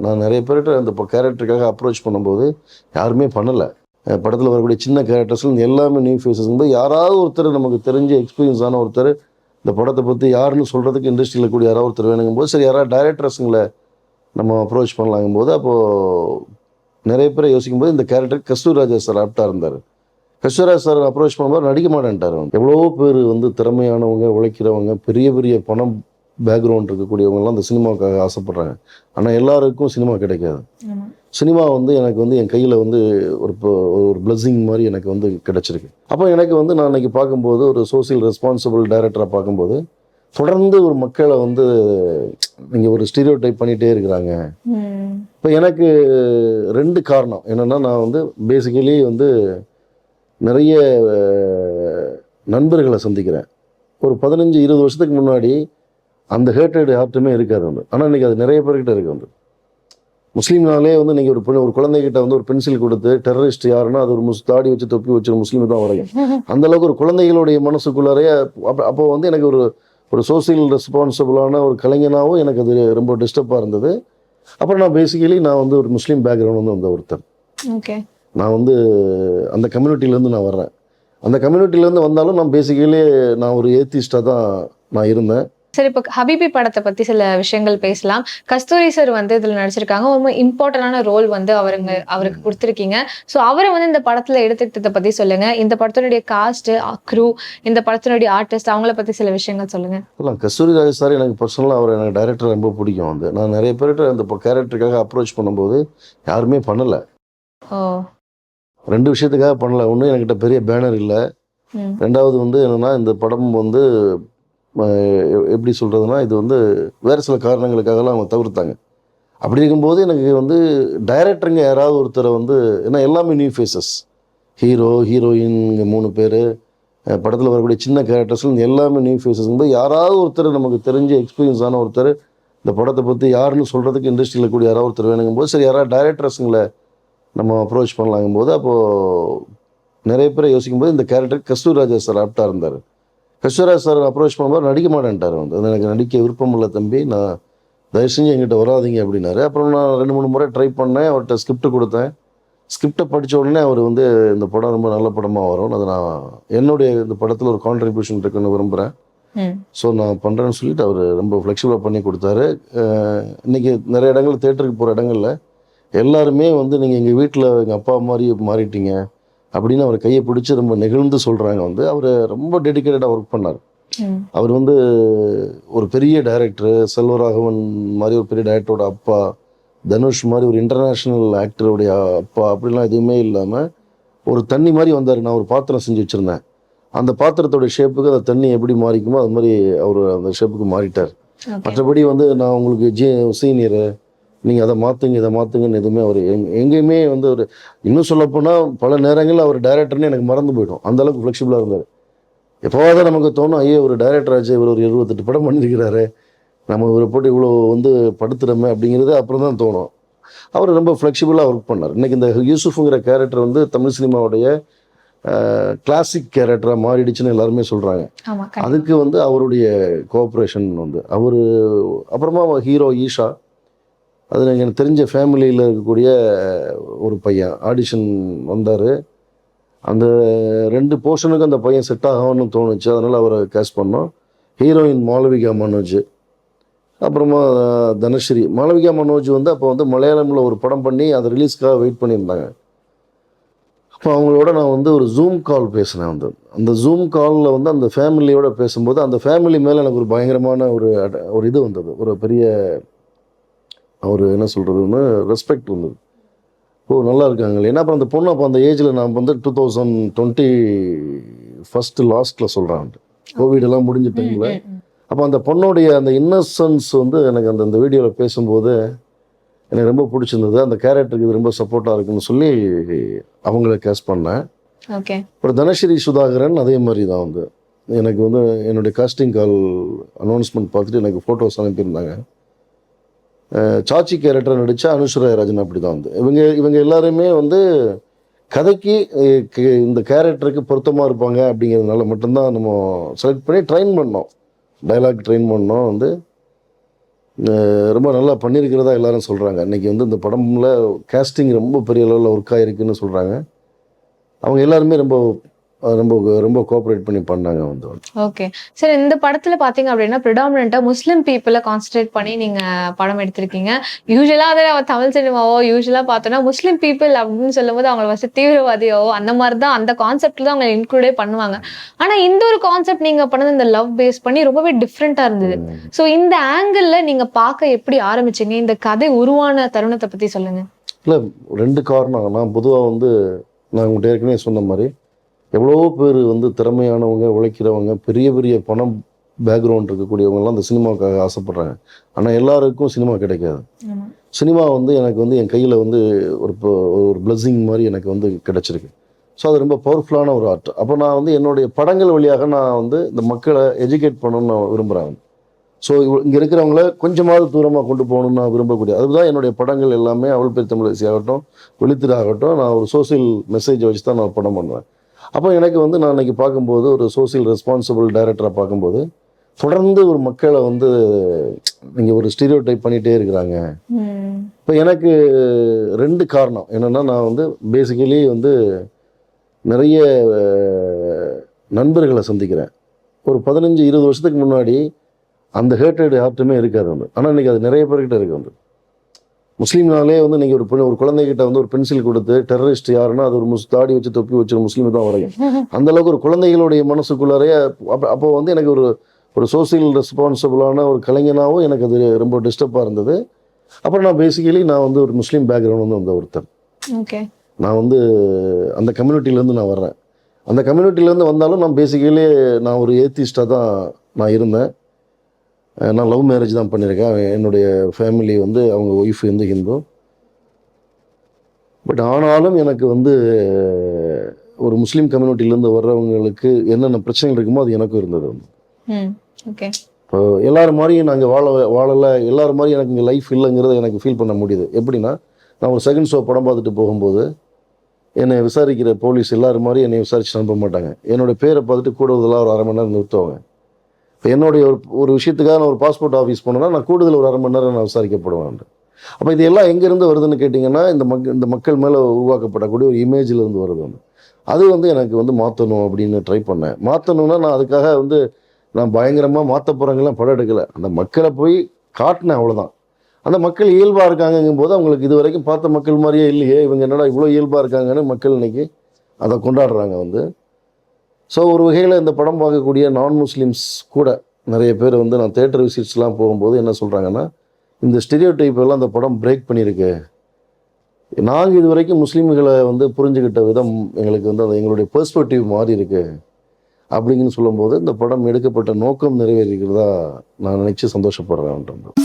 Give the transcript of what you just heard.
நான் நிறைய பேர்கிட்ட அந்த கேரக்டருக்காக அப்ரோச் பண்ணும்போது யாருமே பண்ணலை. படத்தில் வரக்கூடிய சின்ன கேரக்டர்ஸ்லாம் எல்லாமே நியூ ஃபேஸஸ் வந்து யாராவது ஒருத்தர் நமக்கு தெரிஞ்ச எக்ஸ்பீரியன்ஸான ஒருத்தர் இந்த படத்தை பற்றி யாருன்னு சொல்கிறதுக்கு இண்டஸ்ட்ரியில் கூடிய யாராவது ஒருத்தர் வேணுங்கும் போது சரி யாராவது டைரக்டர்ஸுங்களை நம்ம அப்ரோச் பண்ணலாங்கும் போது அப்போது நிறைய பேரை யோசிக்கும் போது இந்த கேரக்டர் கஸ்தூரிராஜா சார் ஆப்டாக இருந்தார். கஸ்தூரிராஜ் சார் அப்ரோச் பண்ணும்போது நடிக்க மாட்டேன்ட்டார். எவ்வளோ பேர் வந்து திறமையானவங்க, உழைக்கிறவங்க, பெரிய பெரிய பணம் பேக்ரவுண்ட் இருக்கக்கூடியவங்கலாம் அந்த சினிமாவுக்காக ஆசைப்பட்றாங்க. ஆனால் எல்லாருக்கும் சினிமா கிடைக்காது. சினிமா வந்து எனக்கு வந்து என் கையில் வந்து ஒரு பிளஸ்ஸிங் மாதிரி எனக்கு வந்து கிடச்சிருக்கு. அப்போ எனக்கு வந்து நான் இன்றைக்கி பார்க்கும்போது ஒரு சோசியல் ரெஸ்பான்சிபிள் டைரக்டராக பார்க்கும்போது தொடர்ந்து ஒரு மக்களை வந்து நீங்கள் ஒரு ஸ்டீரியோ டைப் பண்ணிகிட்டே இருக்கிறாங்க. இப்போ எனக்கு 2 காரணம் என்னென்னா, நான் வந்து பேசிக்கலி வந்து நிறைய நண்பர்களை சந்திக்கிறேன். ஒரு 15-20 வருஷத்துக்கு முன்னாடி அந்த ஹேட்டட் ஹார்ட்டுமே இருக்காது வந்து. ஆனால் இன்றைக்கி அது நிறைய பேர்கிட்ட இருக்குது வந்து. முஸ்லீம்னாலே வந்து இன்றைக்கி ஒரு குழந்தைகிட்ட வந்து ஒரு பென்சில் கொடுத்து டெரரிஸ்ட் யாருன்னா அது ஒரு தாடி வச்சு தொப்பி வச்சு முஸ்லீம் தான் வரையும். அந்தளவுக்கு ஒரு குழந்தைகளுடைய மனசுக்குள்ளாரையே அப்போ வந்து எனக்கு ஒரு சோசியல் ரெஸ்பான்சிபிளான ஒரு கலைஞனாகவும் எனக்கு அது ரொம்ப டிஸ்டர்பாக இருந்தது. அப்புறம் நான் பேசிக்கலி நான் வந்து ஒரு முஸ்லீம் பேக்ரவுண்ட் வந்து வந்த ஒருத்தர். ஓகே, நான் வந்து அந்த கம்யூனிட்டிலேருந்து நான் வர்றேன். அந்த கம்யூனிட்டிலேருந்து வந்தாலும் நான் பேசிக்கலி நான் ஒரு ஏத்திஸ்டாக தான் நான் இருந்தேன். சரி, இப்போ ஹபீபி படத்தை பற்றி சில விஷயங்கள் பேசலாம். கஸ்தூரி சார் வந்து இதில் நடிச்சிருக்காங்க. ரொம்ப இம்பார்ட்டண்டான ரோல் வந்து அவருக்கு கொடுத்துருக்கீங்க. ஸோ அவரை வந்து இந்த படத்தில் எடுத்துக்கிட்டதை பற்றி சொல்லுங்கள். இந்த படத்தினுடைய காஸ்ட்டு, க்ரூ, இந்த படத்தினுடைய ஆர்டிஸ்ட், அவங்கள பற்றி சில விஷயங்கள் சொல்லுங்கள். இல்லை, கஸ்தூரிராஜ் சார் எனக்கு பர்சனலாக அவர் எனக்கு டைரக்டர் ரொம்ப பிடிக்கும். வந்து நான் நிறைய பேர்கிட்ட அந்த கேரக்டருக்காக அப்ரோச் பண்ணும்போது யாருமே பண்ணலை. 2 விஷயத்துக்காக பண்ணலை. ஒன்று, என்கிட்ட பெரிய பேனர் இல்லை. 2வது வந்து என்னென்னா, இந்த படம் வந்து எப்படி சொல்கிறதுனா, இது வந்து வேறு சில காரணங்களுக்காகலாம் அவங்க தவிர்த்தாங்க. அப்படி இருக்கும்போது எனக்கு வந்து டைரக்டருங்க யாராவது ஒருத்தரை வந்து, ஏன்னா எல்லாமே நியூ ஃபேஸஸ், ஹீரோ ஹீரோயின் 3 பேர், படத்தில் வரக்கூடிய சின்ன கேரக்டர்ஸ்லாம் எல்லாமே நியூ ஃபேஸஸ் வந்து யாராவது ஒருத்தர் நமக்கு தெரிஞ்ச எக்ஸ்பீரியன்ஸான ஒருத்தர் இந்த படத்தை பற்றி யாருன்னு சொல்கிறதுக்கு இண்டஸ்ட்ரியில் கூடிய யாராவது ஒருத்தர் வேணுங்கும் போது சரி யாராவது டைரக்டர்ஸுங்களை நம்ம அப்ரோச் பண்ணலாங்கும் போது அப்போது நிறைய பேரை யோசிக்கும் போது இந்த கேரக்டர் கஸ்தூரிராஜா சார் ஆப்டாக இருந்தார். கஸ்தூரிராஜ் சார் அப்ரோச் பண்ணும்போது நடிக்க மாட்டேன்ட்டார். வந்து அது எனக்கு நடிக்க விருப்பம் இல்லை தம்பி, நான் தயவு செஞ்சு என்கிட்ட வராதிங்க அப்படின்னாரு. அப்புறம் நான் 2-3 முறை ட்ரை பண்ணேன். அவர்கிட்ட ஸ்கிரிப்ட் கொடுத்தேன். ஸ்கிரிப்டை படித்த உடனே அவர் வந்து இந்த படம் ரொம்ப நல்ல படமாக வரும், அது நான் என்னுடைய இந்த படத்தில் ஒரு கான்ட்ரிபியூஷன் இருக்குன்னு விரும்புகிறேன், ஸோ நான் பண்ணுறேன்னு சொல்லிட்டு அவர் ரொம்ப ஃப்ளெக்சிபிளாக பண்ணி கொடுத்தாரு. இன்றைக்கி நிறைய இடங்கள் தேட்டருக்கு போகிற இடங்களில் எல்லாருமே வந்து நீங்கள் எங்கள் வீட்டில் எங்கள் அப்பா மாதிரி மாறிட்டீங்க அப்படின்னு அவர் கையை பிடிச்சி ரொம்ப நெகிழ்ந்து சொல்கிறாங்க. வந்து அவர் ரொம்ப டெடிக்கேட்டடாக ஒர்க் பண்ணார். அவர் வந்து ஒரு பெரிய டைரக்டரு, செல்வராகவன் மாதிரி ஒரு பெரிய டைரக்டரோட அப்பா, தனுஷ் மாதிரி ஒரு இன்டர்நேஷ்னல் ஆக்டருடைய அப்பா, அப்படிலாம் எதுவுமே இல்லாமல் ஒரு தண்ணி மாதிரி வந்தார். நான் ஒரு பாத்திரம் செஞ்சு வச்சுருந்தேன். அந்த பாத்திரத்தோட ஷேப்புக்கு அந்த தண்ணி எப்படி மாறிக்குமோ அது மாதிரி அவர் அந்த ஷேப்புக்கு மாறிட்டார். மற்றபடி வந்து நான் உங்களுக்கு சீனியரு, நீங்கள் அதை மாற்றுங்க இதை மாற்றுங்கன்னு எதுவுமே அவர் எங்கேயுமே வந்து ஒரு, இன்னும் சொல்லப்போனால் பல நேரங்களில் அவர் டைரக்டர்னு எனக்கு மறந்து போய்டும், அந்தளவுக்கு ஃப்ளெக்சிபிளாக இருந்தார். எப்போவாத நமக்கு தோணும், ஐயோ ஒரு டைரக்டர் ஆச்சு, இவர் ஒரு 28 படம் பண்ணியிருக்கிறாரு, நம்ம இவரை போட்டு இவ்வளோ வந்து படுத்துகிறோமே அப்படிங்கிறது அப்புறம் தான் தோணும். அவர் ரொம்ப ஃப்ளெக்சிபிளாக ஒர்க் பண்ணார். இன்றைக்கி இந்த யூசுஃபுங்கிற கேரக்டர் வந்து தமிழ் சினிமாவுடைய கிளாசிக் கேரக்டராக மாறிடுச்சுன்னு எல்லாருமே சொல்கிறாங்க. அதுக்கு வந்து அவருடைய கோஆப்ரேஷன் வந்து அவர். அப்புறமா ஹீரோ ஈஷா, அது எனக்கு தெரிஞ்ச ஃபேமிலியில் இருக்கக்கூடிய ஒரு பையன் ஆடிஷன் வந்தார். அந்த 2 போர்ஷனுக்கு அந்த பையன் செட் ஆகும்னு தோணுச்சு, அதனால் அவரை கேஸ்ட் பண்ணோம். ஹீரோயின் மாளவிகா மனோஜ், அப்புறமா தனஸ்ரீ. மாளவிகா மனோஜ் வந்து அப்போ வந்து மலையாளமில் ஒரு படம் பண்ணி அதை ரிலீஸ்க்காக வெயிட் பண்ணியிருந்தாங்க. அப்போ அவங்களோட நான் வந்து ஒரு ஜூம் கால் பேசினேன். வந்து அந்த ஜூம் காலில் வந்து அந்த ஃபேமிலியோடு பேசும்போது அந்த ஃபேமிலி மேலே எனக்கு ஒரு பயங்கரமான ஒரு இது வந்தது, ஒரு பெரிய அவர் என்ன சொல்கிறதுன்னு ரெஸ்பெக்ட் வந்தது. ஓ நல்லா இருக்காங்களே. ஏன்னா அப்புறம் அந்த பொண்ணு அப்போ அந்த ஏஜில் நான் வந்து 2020 ஃபஸ்ட்டு லாஸ்ட்டில் சொல்கிறான், கோவிடெல்லாம் முடிஞ்ச டைமில். அப்போ அந்த பொண்ணுடைய அந்த இன்னசென்ஸ் வந்து எனக்கு அந்த வீடியோவில் பேசும்போது எனக்கு ரொம்ப பிடிச்சிருந்தது. அந்த கேரக்டருக்கு இது ரொம்ப சப்போர்ட்டாக இருக்குன்னு சொல்லி அவங்கள கேஸ்ட் பண்ணேன். ஓகே. அப்புறம் தனஸ்ரீ சுதாகரன் அதே மாதிரி தான் வந்து எனக்கு வந்து என்னுடைய காஸ்டிங் கால் அனௌன்ஸ்மெண்ட் பார்த்துட்டு எனக்கு ஃபோட்டோஸ் அனுப்பியிருந்தாங்க. சாச்சி கேரக்டர் நடித்தா அனுஸ்வரா ராஜன் அப்படி தான் வந்து இவங்க எல்லாருமே வந்து கதைக்கு இந்த கேரக்டருக்கு பொருத்தமாக இருப்பாங்க அப்படிங்கிறதுனால மட்டும்தான் நம்ம செலக்ட் பண்ணி ட்ரெயின் பண்ணோம், டைலாக் ட்ரெயின் பண்ணோம். வந்து ரொம்ப நல்லா பண்ணியிருக்கிறதா எல்லாரும் சொல்கிறாங்க. அன்றைக்கி வந்து இந்த படம்ல கேஸ்டிங் ரொம்ப பெரிய அளவில் ஒர்க் ஆகிருக்குன்னு சொல்கிறாங்க. அவங்க எல்லாருமே ரொம்ப ரொம்ப ரொம்ப கோஆப்ரேட் பண்ணி பண்ணாங்க வந்து. ஓகே. சரி, இந்த படத்துல பார்த்தீங்க அப்படின்னா, ப்ரிடாமினன்ட்டா முஸ்லிம் பீப்பிள கான்சன்ட்ரேட் பண்ணி நீங்க படம் எடுத்திருக்கீங்க. யூசுவலா அது நம்ம தமிழ் சினிமாவோ யூசுவலா பார்த்தோம்னா, முஸ்லிம் பீப்பிள் அப்படின்னு சொல்லும்போது அவங்கள ஃபர்ஸ்ட் தீவிரவாதியாவோ அந்த மாரி தான் அந்த கான்செப்ட்ல தான் அவங்க இன்க்ளூடே பண்ணுவாங்க. ஆனா இந்த ஒரு கான்செப்ட் நீங்க பண்ணது இந்த லவ் பேஸ் பண்ணி ரொம்பவே டிஃப்ரெண்ட்டா இருந்தது. ஸோ இந்த ஆங்கிள்ல நீங்க பார்க்க எப்படி ஆரம்பிச்சீங்க? இந்த கதை உருவான தருணத்த பத்தி சொல்லுங்க. இல்லை, 2 காரணம். நான் பொதுவாக வந்து நான் உங்கள்கிட்ட ஏற்கனவே சொன்ன மாதிரி எவ்வளோ பேர் வந்து திறமையானவங்க, உழைக்கிறவங்க, பெரிய பெரிய பணம் பேக்ரவுண்ட் இருக்கக்கூடியவங்கலாம் அந்த சினிமாவுக்காக ஆசைப்படுறாங்க. ஆனால் எல்லாருக்கும் சினிமா கிடைக்காது. சினிமா வந்து எனக்கு வந்து என் கையில் வந்து ஒரு பிளெஸ்ஸிங் மாதிரி எனக்கு வந்து கிடச்சிருக்கு. ஸோ அது ரொம்ப பவர்ஃபுல்லான ஒரு ஆர்ட். அப்போ நான் வந்து என்னுடைய படங்கள் வழியாக நான் வந்து இந்த மக்களை எஜுகேட் பண்ணணும்னு நான் விரும்புகிறேன். ஸோ இங்கே இருக்கிறவங்கள கொஞ்சமாவது தூரமாக கொண்டு போகணும்னு நான் விரும்பக்கூடிய அதுதான் என்னுடைய படங்கள் எல்லாமே. அவள் பேர் தமிழரசி ஆகட்டும், வெளித்திரை ஆகட்டும், நான் ஒரு சோசியல் மெசேஜை வச்சு தான் நான் படம் பண்ணுவேன். அப்போ எனக்கு வந்து நான் இன்றைக்கி பார்க்கும்போது ஒரு சோசியல் ரெஸ்பான்சிபிள் டைரக்டராக பார்க்கும்போது தொடர்ந்து ஒரு மக்களை வந்து நீங்கள் ஒரு ஸ்டீரியோ டைப் பண்ணிகிட்டே இருக்கிறாங்க. இப்போ எனக்கு 2 காரணம் என்னென்னா, நான் வந்து பேசிக்கலி வந்து நிறைய நண்பர்களை சந்திக்கிறேன். ஒரு 15-20 வருஷத்துக்கு முன்னாடி அந்த ஹேட்டட் யார்ட்டுமே இருக்காது வந்து. ஆனால் இன்றைக்கி அது நிறைய பேர்கிட்ட இருக்குது வந்து. முஸ்லீம்னாலே வந்து நீங்கள் ஒரு குழந்தைகிட்ட வந்து ஒரு பென்சில் கொடுத்து டெரரிஸ்ட் யாருன்னா அது ஒரு தாடி வச்சு தொப்பி வச்சு முஸ்லீம் தான் வரையும். அந்தளவுக்கு ஒரு குழந்தைகளுடைய மனசுக்குள்ளாரைய அப்போ வந்து எனக்கு ஒரு சோசியல் ரெஸ்பான்சிபிளான ஒரு கலைஞனாகவும் எனக்கு அது ரொம்ப டிஸ்டர்பாக இருந்தது. அப்புறம் நான் பேசிக்கலி நான் வந்து ஒரு முஸ்லீம் பேக்ரவுண்ட் வந்து வந்த ஒருத்தர். ஓகே. நான் வந்து அந்த கம்யூனிட்டிலேருந்து நான் வர்றேன். அந்த கம்யூனிட்டிலேருந்து வந்தாலும் நான் பேசிக்கலி நான் ஒரு ஏத்திஸ்டாக தான் நான் இருந்தேன். நான் லவ் மேரேஜ் தான் பண்ணியிருக்கேன். என்னுடைய ஃபேமிலி வந்து அவங்க ஒய்ஃப் வந்து ஹிந்து. பட் ஆனாலும் எனக்கு வந்து ஒரு முஸ்லீம் கம்யூனிட்டிலேருந்து வர்றவங்களுக்கு என்னென்ன பிரச்சனைகள் இருக்குமோ அது எனக்கும் இருந்தது வந்து. ஓகே. இப்போ எல்லோரும் மாதிரியும் நாங்கள் வாழலை, எல்லோரும் மாதிரியும் எனக்கு இங்கே லைஃப் இல்லைங்கிறத எனக்கு ஃபீல் பண்ண முடியுது. எப்படின்னா, நான் ஒரு செகண்ட் ஷோ படம் பார்த்துட்டு போகும்போது என்னை விசாரிக்கிற போலீஸ் எல்லோரும் மாதிரி என்னை விசாரிச்சு அனுப்ப மாட்டாங்க. என்னோடய பேரை பார்த்துட்டு கூடுதலாக ஒரு 1/2 மணி நேரம் நிறுத்துவாங்க. இப்போ என்னுடைய ஒரு விஷயத்துக்காக நான் ஒரு பாஸ்போர்ட் ஆஃபீஸ் போனேன்னா நான் கூடுதல் ஒரு 1/2 மணி நேரம் நான் விசாரிக்கப்படுவேன். அப்போ இது எல்லாம் எங்கேருந்து வருதுன்னு கேட்டிங்கன்னா, இந்த மக்கள் மேலே உருவாக்கப்படக்கூடிய ஒரு இமேஜிலேருந்து வருது வந்து. அது வந்து எனக்கு வந்து மாற்றணும் அப்படின்னு ட்ரை பண்ணேன். மாற்றணுன்னா நான் அதுக்காக வந்து நான் பயங்கரமாக மாற்ற போகிறவங்களாம் படம் எடுக்கலை. அந்த மக்களை போய் காட்டினேன், அவ்வளோதான். அந்த மக்கள் இயல்பாக இருக்காங்கங்கும் போது அவங்களுக்கு இது வரைக்கும் பார்த்த மக்கள் மாதிரியே இல்லையே, இவங்க என்னடா இவ்வளோ இயல்பாக இருக்காங்கன்னு மக்கள் இன்றைக்கி அதை கொண்டாடுறாங்க வந்து. ஸோ ஒரு வகையில் இந்த படம் பார்க்கக்கூடிய நான் முஸ்லீம்ஸ் கூட நிறைய பேர் வந்து நான் தேட்டர் விசிட்ஸ்லாம் போகும்போது என்ன சொல்கிறாங்கன்னா, இந்த ஸ்டீரியோ டைப் எல்லாம் இந்த படம் பிரேக் பண்ணியிருக்கு. நாங்கள் இது வரைக்கும் முஸ்லீம்களை வந்து புரிஞ்சுக்கிட்ட விதம் எங்களுக்கு வந்து அது எங்களுடைய பெர்ஸ்பெக்டிவ் மாறி இருக்கு அப்படின்னு சொல்லும்போது இந்த படம் எடுக்கப்பட்ட நோக்கம் நிறைவேறிக்கிறதா நான் நினச்சி சந்தோஷப்படுறேன்.